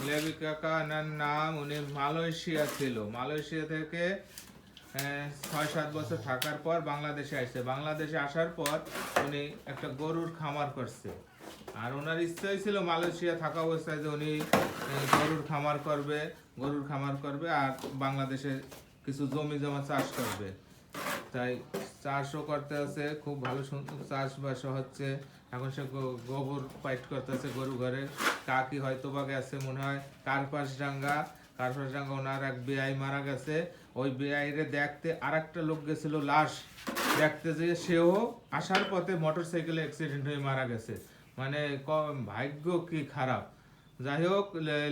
লেবি কাকার নাম, উনি মালয়েশিয়া ছিল। মালয়েশিয়া থেকে 6-7 বছর থাকার পর বাংলাদেশে আসছে। বাংলাদেশে আসার পর উনি একটা গরুর খামার করছে। আর ওনার ইচ্ছাই ছিল মালয়েশিয়া থাকা অবস্থায় যে উনি গরুর খামার করবে আর বাংলাদেশে কিছু জমি জমা চাষ করবে। তাই চাষও করতে আছে, খুব ভালো চাষবাস হচ্ছে। এখন সে গোবর পাইট করতে আছে গরু ঘরে। কাকি হয়তো বা গেছে মনে হয় কার্পাসডাঙ্গা ওনার এক বেআই মারা গেছে। ওই বেআইরে দেখতে আর একটা লোক গেছিল লাশ দেখতে, যে সেও আসার পথে মোটর সাইকেলে অ্যাক্সিডেন্ট হয়ে মারা গেছে। মানে ভাগ্য কি খারাপ। যাই হোক,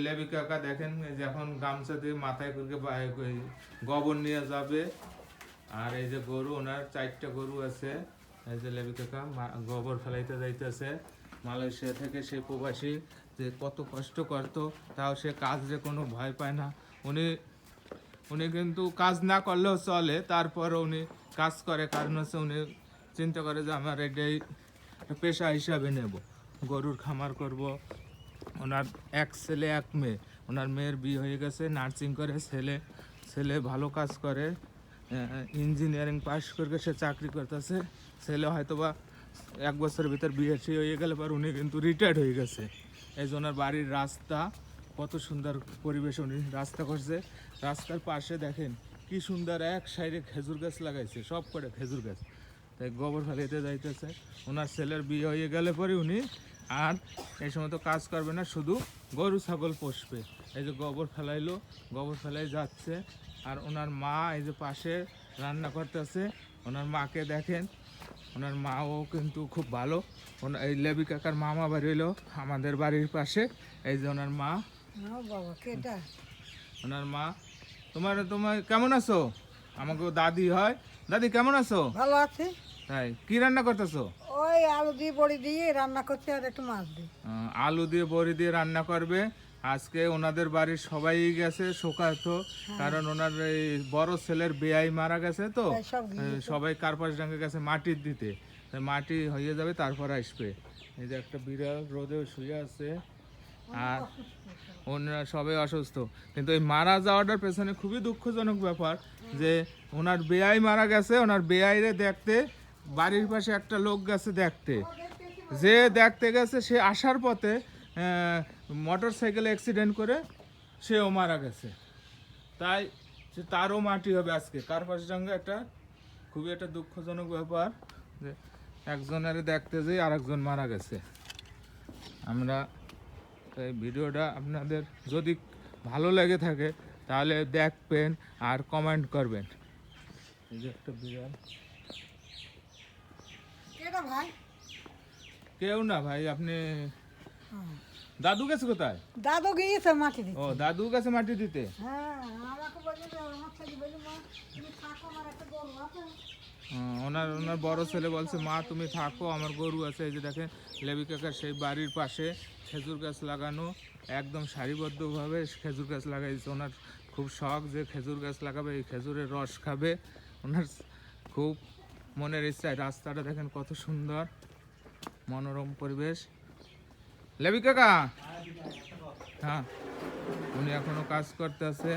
লেবি কাকা দেখেন যখন গামছা দিয়ে মাথায় করে গোবর নিয়ে যাবে। আর এই যে গরু, ওনার 4টা গরু আছে। এই যে লেবি কাকা গোবর ফেলাইতে যাইতেছে। মালয়েশিয়া থেকে সে প্রবাসী যে কত কষ্ট করতো, তাও সে কাজে কোনো ভয় পায় না। উনি কিন্তু কাজ না করলেও চলে, তারপর উনি কাজ করে। কারণ হচ্ছে উনি চিন্তা করে যে আমার এটাই পেশা হিসাবে নেব, গরুর খামার করব। ওনার এক ছেলে এক মেয়ে। ওনার মেয়ের বিয়ে হয়ে গেছে, নার্সিং করে। ছেলে ভালো কাজ করে, ইঞ্জিনিয়ারিং পাস করে সে চাকরি করতেছে। ছেলে হয়তো বা 1 বছরের ভিতর বিয়ে হয়ে গেলে পর উনি কিন্তু রিটায়ার্ড হয়ে গেছে। এই যে ওনার বাড়ির রাস্তা, কত সুন্দর পরিবেশ উনি রাস্তা করছে। রাস্তার পাশে দেখেন কি সুন্দর এক সাইডে খেজুর গাছ লাগাইছে, সব করে খেজুর গাছ। তাই গোবর ফেলাইতে যাইতেছে। ওনার ছেলের বিয়ে হয়ে গেলে পরে উনি আর এই সময় তো কাজ করবে না, শুধু গরু ছাগল পোষবে। এই যে গোবর ফেলাই যাচ্ছে। আর ওনার মা এই যে পাশে রান্না করতেছে। ওনার মাকে দেখেন, ওনার মাও কিন্তু খুব ভালো। এই লেবি কাকার মামা বাড়ি হলো আমাদের বাড়ির পাশে। এই যে ওনার মা, ওনার মা। তোমার কেমন আছো? আমাকে দাদি হয়। দাদি কেমন আছো? ভালো আছে। তাই কি রান্না করতেছো? ওই আলু দিয়ে বড়ি দিয়ে রান্না করছে আর একটু মাছ দিয়ে। আলু দিয়ে বড়ি দিয়ে রান্না করবে। আজকে ওনাদের বাড়ির সবাই গেছে শোকাতো, কারণ ওনার এই বড় ছেলের বেয়াই মারা গেছে তো। সবাই কার্পাসডাঙ্গা গেছে মাটি দিতে। মাটি হয়ে যাবে তারপর আসবে। এই যে একটা বিড়াল রোদে শুয়ে আছে। আর ওনারা সবাই অসুস্থ। কিন্তু এই মারা যাওয়াটার পেছনে খুবই দুঃখজনক ব্যাপার যে ওনার বেয়াই মারা গেছে। ওনার বেয়াইরে দেখতে বাড়ির পাশে একটা লোক গেছে দেখতে। যে দেখতে গেছে সে আসার পথে মোটর সাইকেলে অ্যাক্সিডেন্ট করে সেও মারা গেছে। তাই সে তারও মাটি হবে আজকে। কার্পাসডাঙ্গা খুবই একটা দুঃখজনক ব্যাপার যে একজনের দেখতে যেয়ে আরেকজন মারা গেছে। আমরা এই ভিডিওটা আপনাদের যদি ভালো লেগে থাকে তাহলে দেখবেন আর কমেন্ট করবেন। এই যে একটা বিড়াল। কেউ না ভাই, আপনি দাদু গেছে কোথায়? দাদু গিয়েছে মাটি দিতে। ও, দাদু গেছে মাটি দিতে। হ্যাঁ, আমাকে বলছে যে আমার ছেলে বলি মা তুমি থাকো, আমার একটা গরু আছে। ওনার বড় ছেলে বলছে মা তুমি থাকো, আমার গরু আছে। এই যে দেখেন লেবি কাকার সেই বাড়ির পাশে খেজুর গাছ লাগানো, একদম সারিবদ্ধভাবে খেজুর গাছ লাগাইছে। ওনার খুব শখ যে খেজুর গাছ লাগাবে, এই খেজুরের রস খাবে। ওনার খুব মনের ইচ্ছা। রাস্তাটা দেখেন কত সুন্দর, মনোরম পরিবেশ। লেবি কাকা, হ্যাঁ, উনি এখনো কাজ করতে আছে।